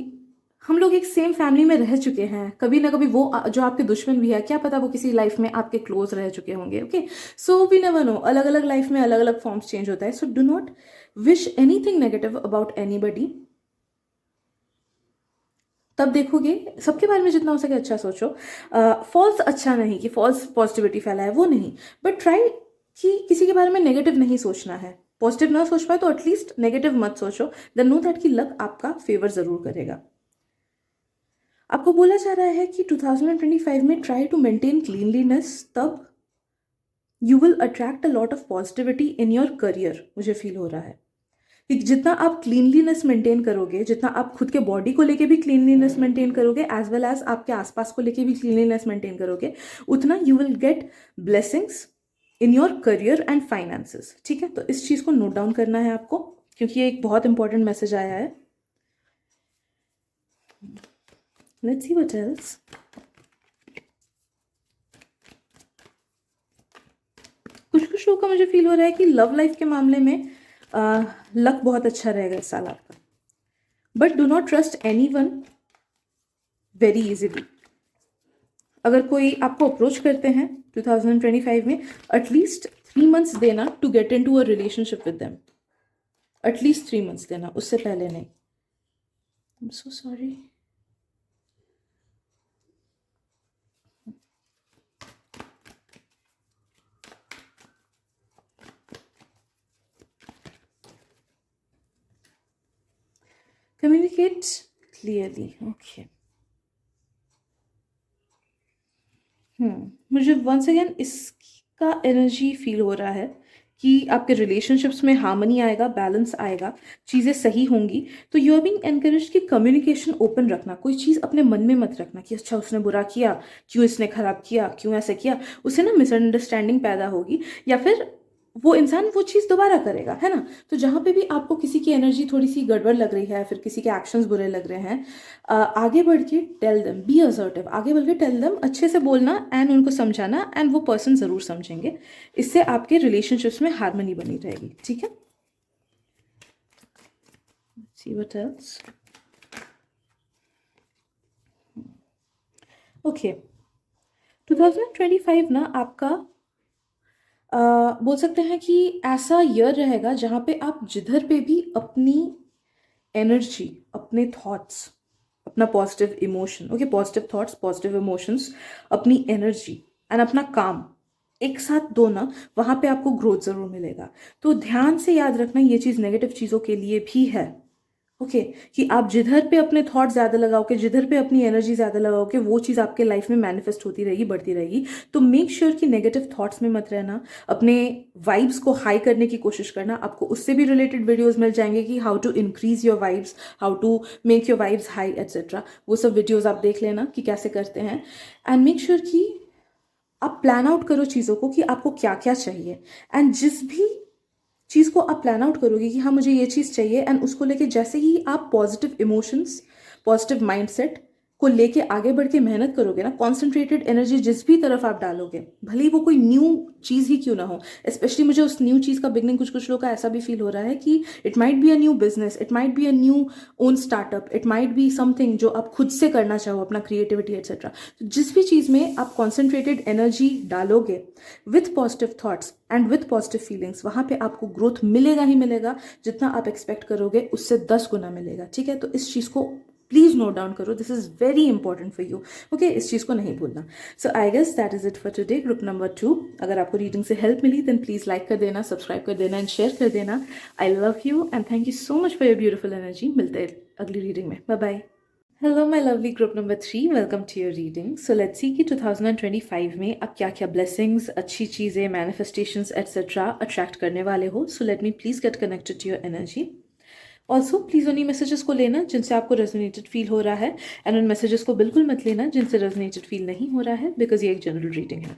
हम लोग एक सेम फैमिली में रह चुके हैं। कभी ना कभी वो जो आपके दुश्मन भी है, क्या पता वो किसी लाइफ में आपके क्लोज रह चुके होंगे। Okay, so we never know, अलग अलग लाइफ में अलग अलग फॉर्म्स चेंज होता है। So do not wish anything negative about anybody. तब देखोगे सबके बारे में जितना हो सके अच्छा सोचो। फॉल्स अच्छा नहीं कि फॉल्स पॉजिटिविटी फैलाए, वो नहीं, बट ट्राई कि किसी के बारे में नेगेटिव नहीं सोचना है। पॉजिटिव ना सोच पाए तो एटलीस्ट नेगेटिव मत सोचो, देन नो दैट कि लक आपका फेवर जरूर करेगा। आपको बोला जा रहा है कि 2025 में ट्राई टू मेंटेन क्लीनलीनेस, तब you will attract a lot of positivity in your career. मुझे फील हो रहा है कि जितना आप क्लीनलीनेस मेंटेन करोगे, जितना आप खुद के बॉडी को लेके भी क्लीनलीनेस मेंटेन करोगे, एज वेल एज आपके आसपास को लेके भी क्लीनलीनेस मेंटेन करोगे, उतना you will gate blessings in your career and finances. ठीक है, तो इस चीज़ को नोट डाउन करना है आपको, क्योंकि ये एक बहुत इंपॉर्टेंट मैसेज आया है। Let's see what else. कुछ लोगों का मुझे फील हो रहा है कि लव लाइफ के मामले में लक बहुत अच्छा रहेगा इस साल आपका, but do not trust anyone very easily. अगर कोई आपको अप्रोच करते हैं 2025 में, एटलीस्ट 3 मंथ्स देना to get into a relationship with them. At least 3 months देना, उससे पहले नहीं। I am so sorry. Communicate clearly. Okay, मुझे वंस अगेन इसका एनर्जी फील हो रहा है कि आपके रिलेशनशिप्स में हार्मनी आएगा, बैलेंस आएगा, चीज़ें सही होंगी। तो यू आर बीइंग एनकरेज कि कम्युनिकेशन ओपन रखना, कोई चीज़ अपने मन में मत रखना कि अच्छा उसने बुरा किया, क्यों इसने खराब किया, क्यों ऐसे किया, उससे ना मिसअंडरस्टैंडिंग पैदा होगी। या फिर वो इंसान वो चीज़ दोबारा करेगा, है ना? तो जहाँ पे भी आपको किसी की एनर्जी थोड़ी सी गड़बड़ लग रही है, फिर किसी के एक्शंस बुरे लग रहे हैं, आगे बढ़ के टेल देम, बी असर्टिव, आगे बढ़ के टेल देम, अच्छे से बोलना एंड उनको समझाना, एंड वो पर्सन ज़रूर समझेंगे। इससे आपके रिलेशनशिप्स में हार्मनी बनी रहेगी, ठीक है? सी व्हाट एल्स। ओके, 2025 ना आपका बोल सकते हैं कि ऐसा ईयर रहेगा जहाँ पे आप जिधर पे भी अपनी एनर्जी, अपने थॉट्स, अपना positive emotion, okay, positive thoughts, positive emotions, अपनी एनर्जी एंड अपना काम एक साथ दो ना, वहाँ पे आपको ग्रोथ ज़रूर मिलेगा। तो ध्यान से याद रखना, ये चीज़ नेगेटिव चीज़ों के लिए भी है, ओके, कि आप जिधर पे अपने थॉट ज़्यादा लगाओगे, जिधर पे अपनी एनर्जी ज़्यादा लगाओगे, वो चीज़ आपके लाइफ में मैनिफेस्ट होती रहेगी, बढ़ती रहेगी। तो मेक श्योर कि नेगेटिव थॉट्स में मत रहना, अपने वाइब्स को हाई करने की कोशिश करना। आपको उससे भी रिलेटेड वीडियोस मिल जाएंगे कि how to increase your vibes, how to make your vibes high etcetera. वो सब वीडियोज़ आप देख लेना कि कैसे करते हैं। एंड मेक श्योर कि आप प्लान आउट करो चीज़ों को कि आपको क्या क्या चाहिए, एंड जिस भी चीज़ को आप प्लान आउट करोगे कि हाँ मुझे ये चीज़ चाहिए, एंड उसको लेके जैसे ही आप पॉजिटिव इमोशंस, पॉजिटिव माइंडसेट को लेके आगे बढ़ के मेहनत करोगे ना, कॉन्सेंट्रेटेड एनर्जी जिस भी तरफ आप डालोगे, भले ही वो कोई न्यू चीज़ ही क्यों ना हो। स्पेशली मुझे उस न्यू चीज़ का बिगनिंग कुछ कुछ लोग का ऐसा भी फील हो रहा है कि it might be a new business, it might be a new own startup, it might be something जो आप खुद से करना चाहो, अपना क्रिएटिविटी एक्सेट्रा। तो जिस भी चीज़ में आप कॉन्सेंट्रेटेड एनर्जी डालोगे with positive thoughts and with positive feelings, वहाँ पे आपको ग्रोथ मिलेगा ही मिलेगा। जितना आप एक्सपेक्ट करोगे उससे 10 गुना मिलेगा, ठीक है? तो इस चीज़ को प्लीज़ नोट डाउन करो, this is very important for you, okay? इस चीज़ को नहीं भूलना। So I guess that is it for today, group number 2। अगर आपको रीडिंग से हेल्प मिली देन प्लीज़ लाइक कर देना, सब्सक्राइब कर देना एंड शेयर कर देना। I love you and thank you so much for your beautiful energy. मिलते हैं अगली रीडिंग में, bye bye. Hello my lovely group number 3, welcome to your reading. So let's see कि 2025 में आप क्या क्या ब्लेसिंग्स, अच्छी चीज़ें, मैनिफेस्टेशंस एट्सेट्रा अट्रैक्ट करने वाले हो। So let me please get connected to your energy. Also please उन्हीं मैसेजेस को लेना जिनसे आपको रेजोनेटेड फील हो रहा है, एंड उन मैसेजेस को बिल्कुल मत लेना जिनसे रेजोनेटेड फील नहीं हो रहा है, बिकॉज ये एक जनरल रीडिंग है।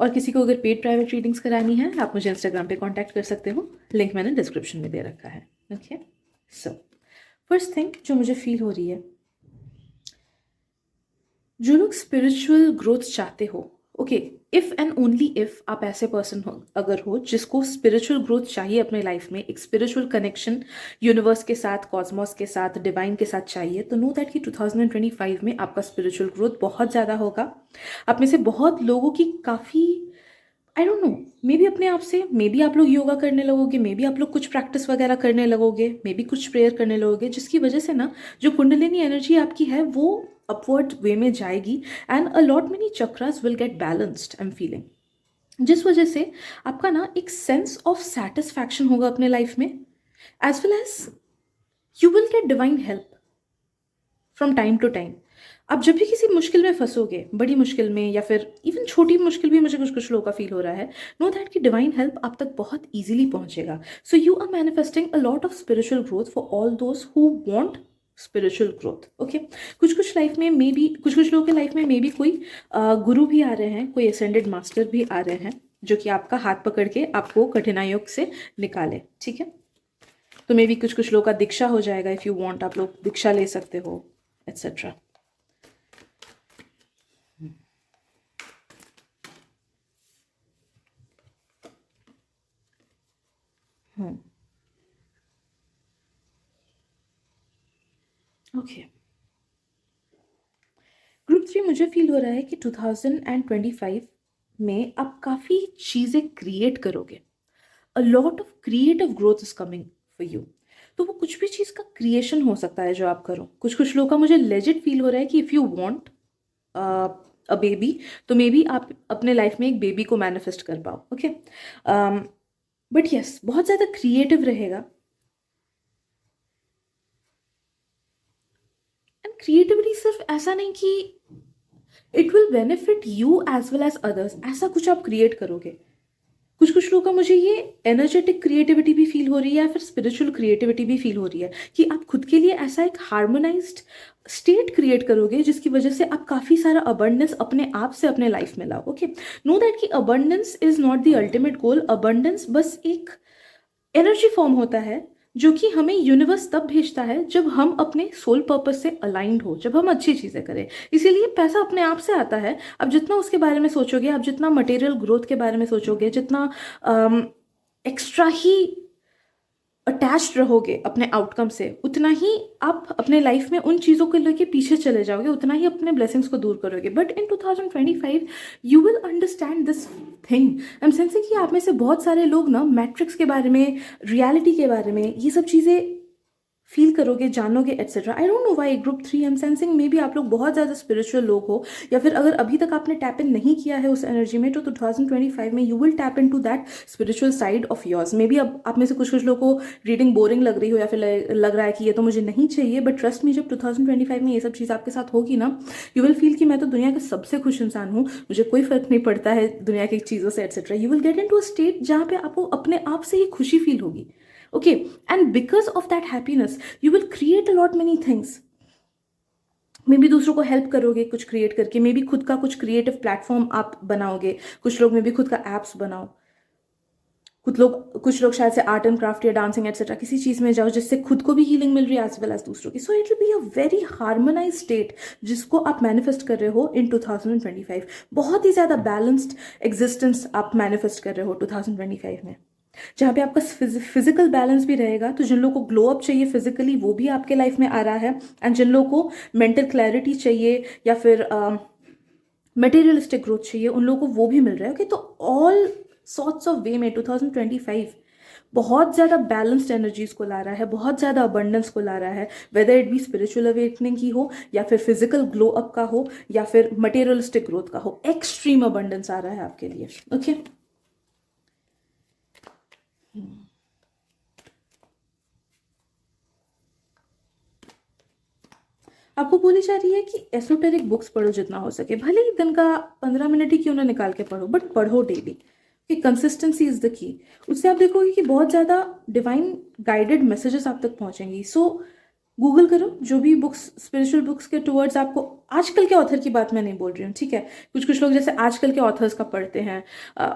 और किसी को अगर पेड प्राइवेट रीडिंग्स करानी है, आप मुझे इंस्टाग्राम पे कांटेक्ट कर सकते हो, लिंक मैंने डिस्क्रिप्शन में दे रखा है, ओके? सो फर्स्ट थिंग जो मुझे फील हो रही है, जो लोग स्पिरिचुअल ग्रोथ चाहते हो, okay, if and only if आप ऐसे पर्सन हो, अगर हो जिसको स्पिरिचुअल ग्रोथ चाहिए अपने लाइफ में, एक स्पिरिचुअल कनेक्शन यूनिवर्स के साथ, कॉस्मोस के साथ, डिवाइन के साथ चाहिए, तो नो दैट कि 2025 में आपका स्पिरिचुअल ग्रोथ बहुत ज़्यादा होगा। आप में से बहुत लोगों की काफ़ी, आई डोंट नो, मे बी अपने आप से, मे बी आप लोग योगा करने लगोगे, मे बी आप लोग कुछ प्रैक्टिस वगैरह करने लगोगे, मे बी कुछ प्रेयर करने लगोगे, जिसकी वजह से ना जो कुंडलिनी एनर्जी आपकी है वो अपवर्ड वे में जाएगी, and a lot many chakras will get balanced, I am feeling, जिस वजह से आपका ना एक सेंस ऑफ सेटिस्फैक्शन होगा अपने लाइफ में, as well as you will get divine help from time to time. आप जब भी किसी मुश्किल में फंसोगे, बड़ी मुश्किल में या फिर इवन छोटी मुश्किल भी, मुझे कुछ कुछ लोगों का फील हो रहा है, नो दैट कि डिवाइन हेल्प आप तक बहुत इजीली पहुंचेगा। So you are manifesting a lot of spiritual growth for all those who want spiritual growth, okay? कुछ कुछ लाइफ में मे बी, कुछ कुछ लोगों के लाइफ में मे बी कोई गुरु भी आ रहे हैं, कोई असेंडेड मास्टर भी आ रहे हैं जो कि आपका हाथ पकड़ के आपको कठिनाइयों से निकाले, ठीक है? तो मे बी कुछ कुछ लोगों का दीक्षा हो जाएगा, इफ़ यू वांट, आप लोग दीक्षा ले सकते हो एट्सेट्रा। ओके, ग्रुप 3 मुझे फील हो रहा है कि 2025 में आप काफ़ी चीज़ें क्रिएट करोगे, अ lot of creative growth is coming for you. तो वो कुछ भी चीज़ का क्रिएशन हो सकता है जो आप करो। कुछ कुछ लोगों का मुझे लेजिट फील हो रहा है कि if you want a baby, तो मे बी आप अपने लाइफ में एक बेबी को मैनिफेस्ट कर पाओ, ओके? बट यस, बहुत ज़्यादा क्रिएटिव रहेगा, एंड क्रिएटिविटी सिर्फ ऐसा नहीं कि it will benefit you as well as others, ऐसा कुछ आप क्रिएट करोगे, कुछ-कुछ लोगों का मुझे ये एनर्जेटिक क्रिएटिविटी भी फ़ील हो रही है या फिर स्पिरिचुअल क्रिएटिविटी भी फ़ील हो रही है कि आप खुद के लिए ऐसा एक हार्मोनाइज़्ड स्टेट क्रिएट करोगे जिसकी वज़ह से आप काफ़ी सारा अबंडेंस अपने आप से अपने लाइफ़ में लाओ, ओके? नो दैट कि abundance is not the ultimate goal, abundance बस एक एनर्जी फॉर्म होता है जो कि हमें यूनिवर्स तब भेजता है जब हम अपने सोल पर्पस से अलाइंड हो, जब हम अच्छी चीज़ें करें। इसीलिए पैसा अपने आप से आता है। आप जितना उसके बारे में सोचोगे, आप जितना मटेरियल ग्रोथ के बारे में सोचोगे, जितना एक्स्ट्रा ही अटैच्ड रहोगे अपने आउटकम से, उतना ही आप अपने लाइफ में उन चीज़ों को लेके पीछे चले जाओगे, उतना ही अपने ब्लेसिंग्स को दूर करोगे। But in 2025 you will understand this thing. I am sensing कि आप में से बहुत सारे लोग ना मैट्रिक्स के बारे में, रियलिटी के बारे में, ये सब चीज़ें फ़ील करोगे, जानोगे etcetera. I don't know why group 3 I am sensing maybe आप लोग बहुत ज़्यादा स्पिरिचुअल लोग हो, या फिर अगर अभी तक आपने टैप इन नहीं किया है उस एनर्जी में, तो 2025 में you will tap into that spiritual side of yours. Maybe अब आप में से कुछ कुछ लोगों को रीडिंग बोरिंग लग रही हो या फिर लग रहा है कि ये तो मुझे नहीं चाहिए, बट ट्रस्ट मी, जब 2025 में ये सब चीज़ आपके साथ होगी ना, यू विल फील कि मैं तो दुनिया का सबसे खुश इंसान हूँ, मुझे कोई फ़र्क नहीं पड़ता है दुनिया की चीज़ों से etcetera. You will get into a state जहाँ पे आपको अपने आप से ही खुशी फील होगी, okay? And because of that happiness you will create a lot many things। May be दूसरों को हेल्प करोगे कुछ क्रिएट करके, मे बी खुद का कुछ क्रिएटिव प्लेटफॉर्म आप बनाओगे, कुछ लोग मे बी खुद का एप्स बनाओ, कुछ लोग शायद से आर्ट एंड क्राफ्ट या डांसिंग एटसेट्रा किसी चीज़ में जाओ जिससे खुद को भी हीलिंग मिल रही है एज वेल एज दूसरों की। So it will be a very harmonise state जिसको आप मैनिफेस्ट कर रहे हो इन 2025। बहुत ही ज़्यादा बैलेंस्ड एग्जिस्टेंस आप मैनिफेस्ट कर रहे हो 2025 में, जहाँ पे आपका फिजिकल बैलेंस भी रहेगा। तो जिन लोगों को ग्लो अप चाहिए फिजिकली, वो भी आपके लाइफ में आ रहा है, एंड जिन लोगों को मेंटल क्लैरिटी चाहिए या फिर मटेरियलिस्टिक ग्रोथ चाहिए, उन लोगों को वो भी मिल रहा है, ओके? तो ऑल सॉर्ट्स ऑफ वे में 2025 बहुत ज़्यादा बैलेंस्ड एनर्जीज को ला रहा है, बहुत ज़्यादा अबंडेंस को ला रहा है, whether it be spiritual awakening की हो, या फिर फिजिकल ग्लो अप का हो, या फिर मटेरियलिस्टिक ग्रोथ का हो। एक्सट्रीम अबंडेंस आ रहा है आपके लिए, ओके? आपको बोली जा रही है कि एसोटेरिक बुक्स पढ़ो जितना हो सके, भले ही दिन का 15 मिनट ही क्यों ना निकाल के पढ़ो, बट पढ़ो डेली, कि कंसिस्टेंसी इज द की। उससे आप देखोगे कि बहुत ज़्यादा डिवाइन गाइडेड मैसेजेस आप तक पहुंचेंगी। सो गूगल करो जो भी बुक्स, स्पिरिचुअल बुक्स के टुवर्ड्स आपको, आजकल के ऑथर की बात मैं नहीं बोल रही हूँ, ठीक है? कुछ कुछ लोग जैसे आजकल के ऑथर्स का पढ़ते हैं,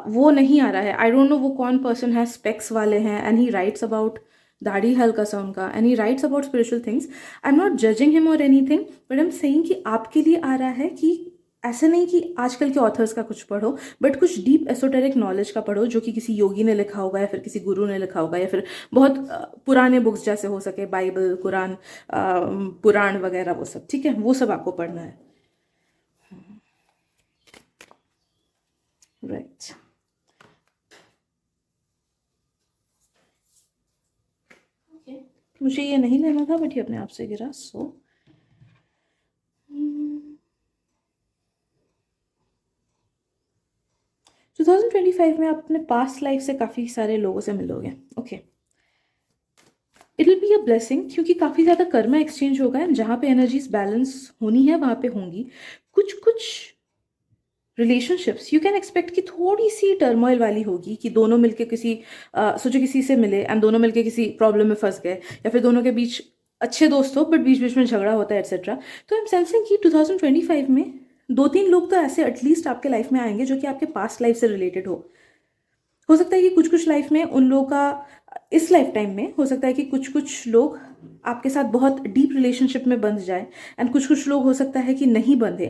वो नहीं आ रहा है। आई डोंट नो वो कौन पर्सन है, स्पेक्स वाले हैं, एंड ही राइट्स अबाउट, दाढ़ी हल्का सा उनका, and he writes about spiritual things. I am not judging him और anything, but I am saying कि आपके लिए आ रहा है कि ऐसा नहीं कि आजकल के ऑथर्स का कुछ पढ़ो, बट कुछ डीप एसोटेरिक नॉलेज का पढ़ो जो कि किसी योगी ने लिखा होगा या फिर किसी गुरु ने लिखा होगा, या फिर बहुत पुराने बुक्स जैसे हो सके, बाइबल, कुरान, पुराण वगैरह, वो सब, ठीक है? वो सब आपको पढ़ना है, राइट? ओके, मुझे ये नहीं लेना था बट ये अपने आप से गिरा। सो 2025 में आप अपने पास्ट लाइफ से काफ़ी सारे लोगों से मिलोगे, okay? It will be a blessing, क्योंकि काफ़ी ज़्यादा कर्मा एक्सचेंज होगा, एंड जहाँ पे एनर्जीज बैलेंस होनी है वहाँ पे होंगी। कुछ कुछ रिलेशनशिप्स यू कैन एक्सपेक्ट कि थोड़ी सी टर्मोइल वाली होगी, कि दोनों मिलके किसी सोचो किसी से मिले एंड दोनों मिलके किसी प्रॉब्लम में फंस गए, या फिर दोनों के बीच अच्छे दोस्त हो बट बीच बीच में झगड़ा होता है एटसेट्रा। तो आई एम सेंसिंग कि 2025 में दो तीन लोग तो ऐसे एटलीस्ट आपके लाइफ में आएंगे जो कि आपके पास्ट लाइफ से रिलेटेड हो सकता है कि कुछ कुछ लाइफ में उन लोगों का, इस लाइफ टाइम में हो सकता है कि कुछ कुछ लोग आपके साथ बहुत डीप रिलेशनशिप में बंध जाए, एंड कुछ कुछ लोग हो सकता है कि नहीं बंधे,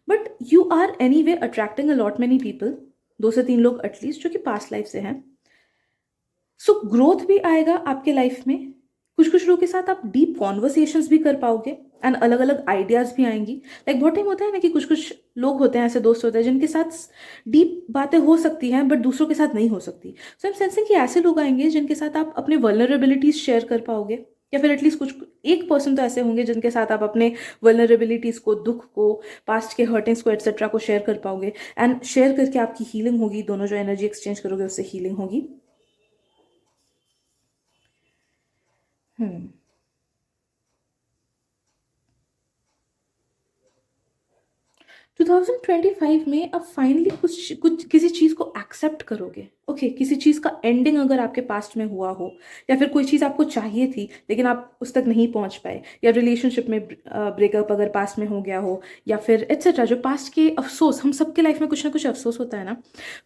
but you are anyway attracting a lot many people, दो से तीन लोग एटलीस्ट जो कि पास्ट लाइफ से हैं। सो ग्रोथ भी आएगा आपके लाइफ में, कुछ कुछ लोगों के साथ आप डीप कॉन्वर्सेशंस भी कर पाओगे, एंड अलग अलग आइडियाज भी आएंगी। लाइक बहुत टाइम होता है ना कि कुछ कुछ लोग होते हैं, ऐसे दोस्त होते हैं जिनके साथ डीप बातें हो सकती हैं बट दूसरों के साथ नहीं हो सकती। सो आई एम सेंसिंग कि ऐसे लोग आएंगे जिनके साथ आप अपने वल्नरेबिलिटीज शेयर कर पाओगे, या फिर एटलीस्ट कुछ एक पर्सन तो ऐसे होंगे जिनके साथ आप अपने वल्नरेबिलिटीज को, दुख को, पास्ट के हर्टिंग्स को एटसेट्रा को शेयर कर पाओगे, एंड शेयर करके आपकी हीलिंग होगी, दोनों जो एनर्जी एक्सचेंज करोगे उससे हीलिंग होगी। हम्म। 2025 में अब फाइनली कुछ कुछ किसी चीज़ को एक्सेप्ट करोगे। ओके, किसी चीज़ का एंडिंग अगर आपके पास्ट में हुआ हो, या फिर कोई चीज़ आपको चाहिए थी लेकिन आप उस तक नहीं पहुंच पाए, या रिलेशनशिप में ब्रेकअप अगर पास्ट में हो गया हो, या फिर एट्सेट्रा, जो पास्ट के अफसोस, हम सबके लाइफ में कुछ ना कुछ अफसोस होता है ना।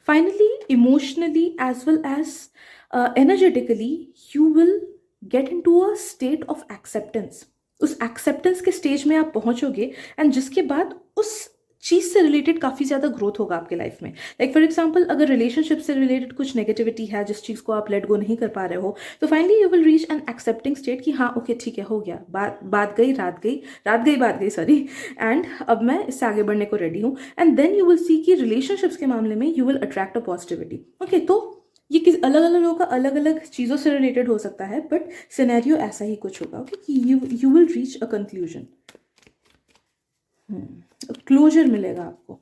Finally emotionally as well as energetically you will get into a state of acceptance. उस एक्सेप्टेंस के स्टेज में आप पहुंचोगे, एंड जिसके बाद उस चीज़ से रिलेटेड काफ़ी ज़्यादा ग्रोथ होगा आपके लाइफ में। लाइक फॉर एग्जांपल, अगर रिलेशनशिप से रिलेटेड कुछ नेगेटिविटी है, जिस चीज़ को आप लेट गो नहीं कर पा रहे हो, तो finally you will reach an accepting state कि हाँ ओके ठीक है, हो गया, बात बात गई रात गई, रात गई बात गई, सॉरी, एंड अब मैं इससे आगे बढ़ने को रेडी हूँ। And then you will see कि रिलेशनशिप्स के मामले में you will attract a positivity. Okay, तो ये किस अलग अलग लोगों का अलग अलग चीज़ों से रिलेटेड हो सकता है, बट सिनेरियो ऐसा ही कुछ होगा। ओके, कि you will reach a conclusion, closure मिलेगा आपको।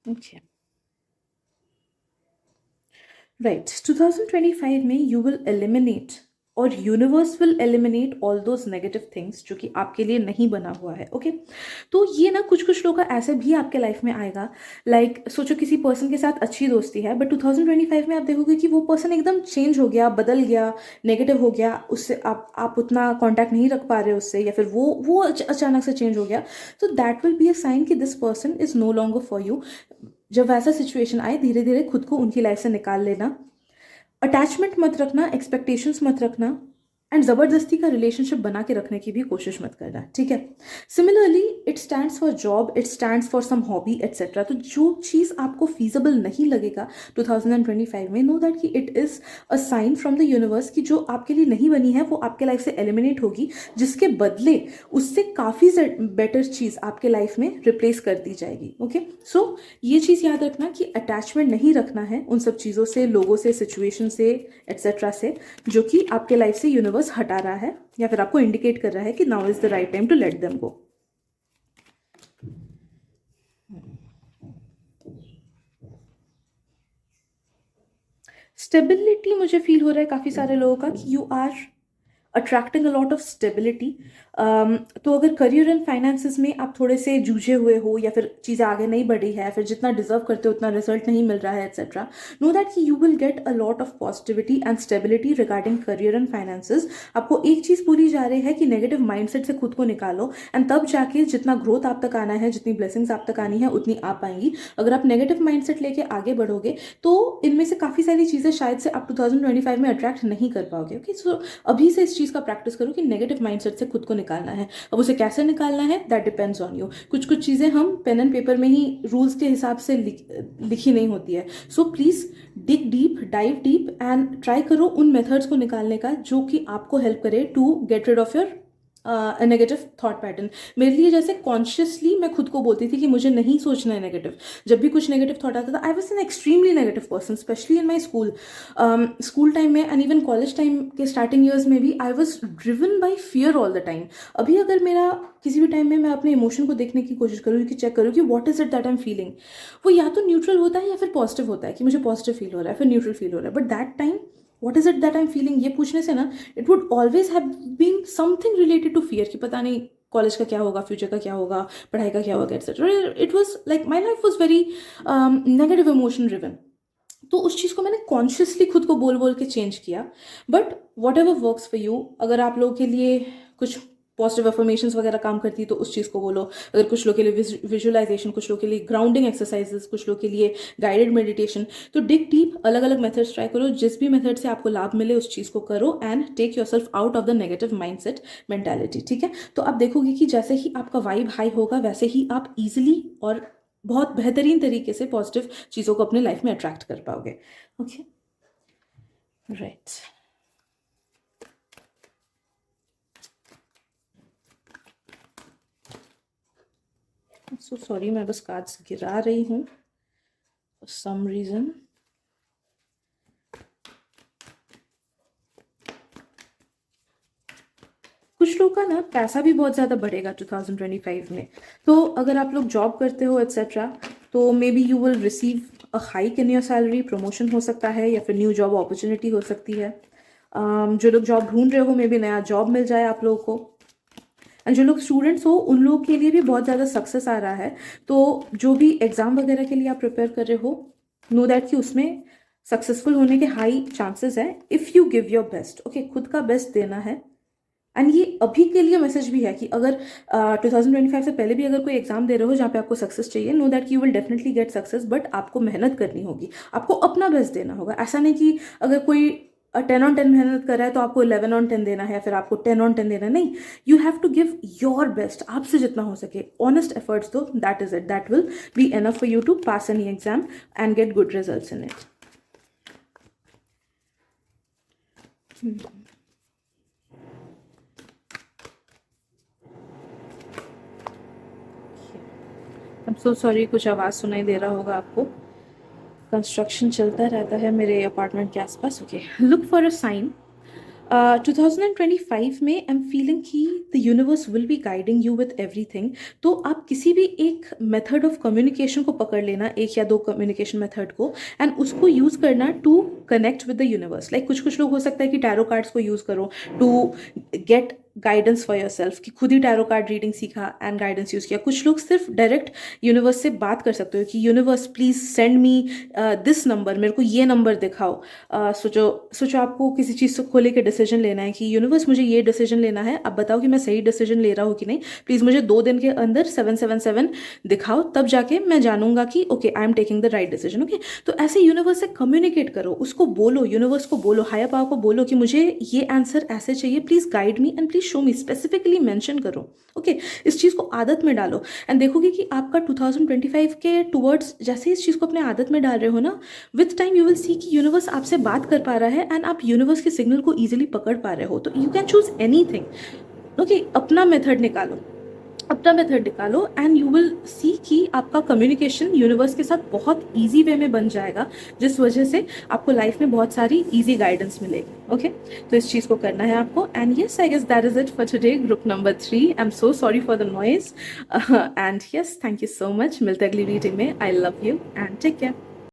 Okay, right. 2025 में यू विल एलिमिनेट, और universe will eliminate all those negative things जो कि आपके लिए नहीं बना हुआ है। ओके, तो ये ना कुछ कुछ लोग का ऐसे भी आपके लाइफ में आएगा। लाइक सोचो किसी पर्सन के साथ अच्छी दोस्ती है, बट 2025 में आप देखोगे कि वो पर्सन एकदम चेंज हो गया, बदल गया, नेगेटिव हो गया, उससे आप उतना कांटेक्ट नहीं रख पा रहे उससे, या फिर वो अचानक से चेंज हो गया। तो that will be a sign कि this person is no longer for you. जब वैसा सिचुएशन आए, धीरे धीरे खुद को उनकी लाइफ से निकाल लेना, अटैचमेंट मत रखना, एक्सपेक्टेशंस मत रखना, एंड ज़बरदस्ती का रिलेशनशिप बना के रखने की भी कोशिश मत करना, ठीक है। Similarly it stands for job, it stands for some hobby etcetera. तो जो चीज़ आपको फीजिबल नहीं लगेगा 2025 में, नो दैट कि it is a sign from the universe कि जो आपके लिए नहीं बनी है वो आपके लाइफ से एलिमिनेट होगी, जिसके बदले उससे काफ़ी बेटर चीज़ आपके लाइफ में रिप्लेस कर दी जाएगी। ओके, सो ये चीज़ याद रखना कि अटैचमेंट नहीं रखना है उन सब चीज़ों से, लोगों से, सिचुएशन से, एट्सेट्रा से, जो कि आपके लाइफ से यूनिवर्स हटा रहा है, या फिर आपको इंडिकेट कर रहा है कि now is the right time to let them go. Stability मुझे फील हो रहा है काफ़ी सारे लोगों का कि you are attracting a lot of stability. तो अगर करियर एंड फाइनेंसेस में आप थोड़े से जूझे हुए हो, या फिर चीज़ें आगे नहीं बढ़ी है, फिर जितना डिजर्व करते हो उतना रिजल्ट नहीं मिल रहा है एट्सेट्रा, नो दैट कि you will get a lot of positivity and stability regarding career and finances. आपको एक चीज़ बोली जा रही है कि नेगेटिव माइंडसेट से खुद को निकालो, एंड तब जाके जितना ग्रोथ आप तक आना है, जितनी ब्लेसिंग्स आप तक आनी है, उतनी आ पाएंगी। अगर आप नेगेटिव माइंडसेट लेके आगे बढ़ोगे तो इनमें से काफ़ी सारी चीज़ें शायद से आप 2025 में अट्रैक्ट नहीं कर पाओगे। ओके, सो अभी से इस चीज़ का प्रैक्टिस करो कि नेगेटिव माइंडसेट से खुद को निकालना है। अब उसे कैसे निकालना है, दैट डिपेंड्स ऑन यू। कुछ कुछ चीज़ें हम पेन एंड पेपर में ही रूल्स के हिसाब से लिखी नहीं होती है। So please dig deep, dive deep, and try करो उन मेथड्स को निकालने का जो कि आपको हेल्प करे to get rid of your negative thought pattern. मेरे लिए जैसे कॉन्शियसली मैं खुद को बोलती थी कि मुझे नहीं सोचना है नेगेटिव। जब भी कुछ नेगेटिव थॉट आता था, I was an extremely negative person, specially in my school time में, एंड इवन कॉलेज टाइम के स्टार्टिंग ईयर्स में भी I was driven by fear all the time. अभी अगर मेरा किसी भी टाइम में मैं अपने इमोशन को देखने की कोशिश करूँ, कि चेक करूँ कि what is it that I am feeling, वो या तो न्यूट्रल होता है या फिर पॉजिटिव होता है, कि मुझे पॉजिटिव फील हो रहा है, फिर न्यूट्रल फील हो रहा है, but that time what is it that I am feeling ये पूछने से ना, it would always have been something related to fear, कि पता नहीं कॉलेज का क्या होगा, फ्यूचर का क्या होगा, पढ़ाई का क्या होगा etcetera. It was like my life was very negative emotion driven. तो उस चीज़ को मैंने कॉन्शियसली खुद को बोल बोल के चेंज किया। But what ever works for you, अगर आप लोगों के लिए कुछ पॉजिटिव अफर्मेशंस वगैरह काम करती है तो उस चीज़ को बोलो। अगर कुछ लोग के लिए विजुअलाइजेशन, कुछ लोग के लिए ग्राउंडिंग एक्सरसाइजेस, कुछ लोग के लिए गाइडेड मेडिटेशन, तो डिग डीप, अलग अलग मेथड्स ट्राई करो, जिस भी मेथड से आपको लाभ मिले उस चीज़ को करो, and take yourself out of the negative mindset mentality, ठीक है। तो आप देखोगे कि जैसे ही आपका वाइब हाई होगा, वैसे ही आप इजिली और बहुत बेहतरीन तरीके से पॉजिटिव चीज़ों को अपने लाइफ में अट्रैक्ट कर पाओगे। Okay, right. सो सॉरी, मैं बस कार्ड्स गिरा रही हूँ फॉर सम रीज़न। लोगों का ना पैसा भी बहुत ज़्यादा बढ़ेगा 2025 में। तो अगर आप लोग जॉब करते हो एट्सेट्रा, तो may be you will receive a hike in your salary, promotion हो सकता है या फिर न्यू जॉब अपॉर्चुनिटी हो सकती है। जो लोग जॉब ढूंढ रहे हो मे बी नया जॉब मिल जाए आप लोगों को। एंड जो लोग स्टूडेंट्स हो उन लोगों के लिए भी बहुत ज़्यादा सक्सेस आ रहा है। तो जो भी एग्ज़ाम वगैरह के लिए आप प्रिपेयर कर रहे हो, नो दैट कि उसमें सक्सेसफुल होने के हाई चांसेस है if you give your best. Okay, खुद का बेस्ट देना है। एंड ये अभी के लिए मैसेज भी है कि अगर 2025 से पहले भी अगर कोई एग्जाम दे रहे हो जहाँ पे आपको सक्सेस चाहिए, know that you will definitely get success, but आपको मेहनत करनी होगी, आपको अपना बेस्ट देना होगा। ऐसा नहीं कि अगर कोई 10 on 10 मेहनत कर रहा है तो आपको 11 on 10 देना है या फिर आपको 10 on 10 देना है। नहीं, you have to give your best, आपसे जितना हो सके ऑनेस्ट एफर्ट्स दो, that is it, that will be enough for you to pass any exam and get good results in it. I am so sorry, कुछ आवाज़ सुनाई दे रहा होगा आपको, कंस्ट्रक्शन चलता रहता है मेरे अपार्टमेंट के आसपास। Okay, look for a sign. 2025 में आई एम फीलिंग कि the universe will be guiding you with everything. तो आप किसी भी एक मेथड ऑफ कम्युनिकेशन को पकड़ लेना, एक या दो कम्युनिकेशन मेथड को, एंड उसको यूज़ करना to connect with the universe. Like कुछ कुछ लोग हो सकता है कि टैरो कार्ड्स को यूज़ करो to get guidance for yourself, कि खुद ही टैरो कार्ड रीडिंग सीखा एंड गाइडेंस यूज़ किया। कुछ लोग सिर्फ डायरेक्ट यूनिवर्स से बात कर सकते हो कि universe please send me this number, मेरे को ये नंबर दिखाओ। सोचो सोचो आपको किसी चीज़ को लेकर डिसीजन लेना है कि यूनिवर्स मुझे ये डिसीजन लेना है, अब बताओ कि मैं सही डिसीजन ले रहा हूँ कि नहीं, प्लीज़ मुझे 2 दिन के अंदर 777 दिखाओ, तब जाके मैं जानूंगा कि okay I am taking the right decision. Okay, तो ऐसे यूनिवर्स से कम्युनिकेट करो, उसको बोलो, यूनिवर्स को बोलो, हायर पावर को बोलो कि मुझे ये आंसर ऐसे चाहिए, please guide me and please show me, specifically mention करो। ओके, इस चीज़ को आदत में डालो एंड देखोगे कि आपका 2025 के टुवर्ड्स जैसे इस चीज़ को अपने आदत में डाल रहे हो ना, with time you will see कि यूनिवर्स आपसे बात कर पा रहा है एंड आप यूनिवर्स के सिग्नल को ईजिली पकड़ पा रहे हो। तो you can choose any thing. Okay, अपना मेथड निकालो, अपना मेथड निकालो एंड यू विल सी कि आपका कम्युनिकेशन यूनिवर्स के साथ बहुत ईजी वे में बन जाएगा, जिस वजह से आपको लाइफ में बहुत सारी ईजी गाइडेंस मिलेगी। ओके, तो इस चीज़ को करना है आपको। And yes, I guess that is it for today, group number 3। I am so sorry for the noise and yes, thank you so much. मिलते अगली रीडिंग में। I love you and take care.